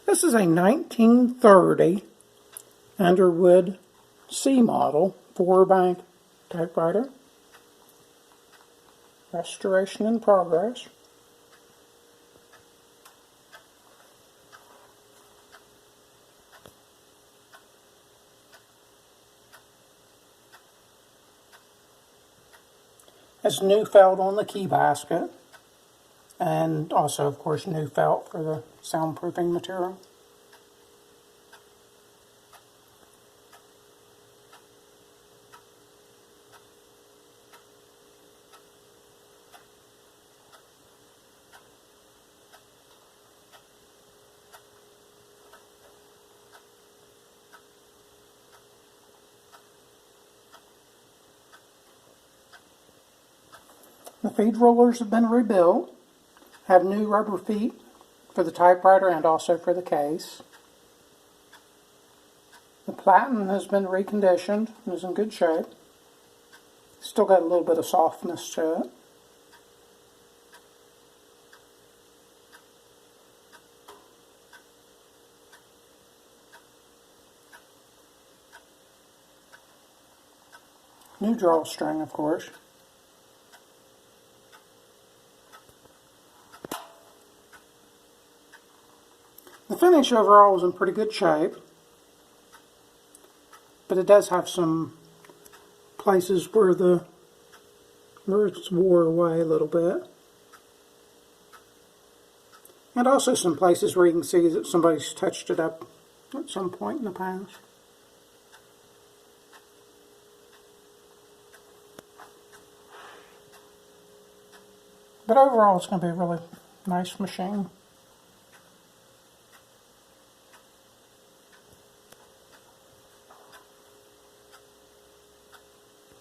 This is a 1930 Underwood C model 4-bank typewriter. Restoration in progress. Has new felt on the key basket, and also, of course, new felt for the soundproofing material. The feed rollers have been rebuilt, have new rubber feet for the typewriter and also for the case. The platen has been reconditioned and is in good shape. Still got a little bit of softness to it. New drawstring, of course. The finish overall is in pretty good shape, but it does have some places where it's wore away a little bit. And also some places where you can see that somebody's touched it up at some point in the past. But overall, it's going to be a really nice machine.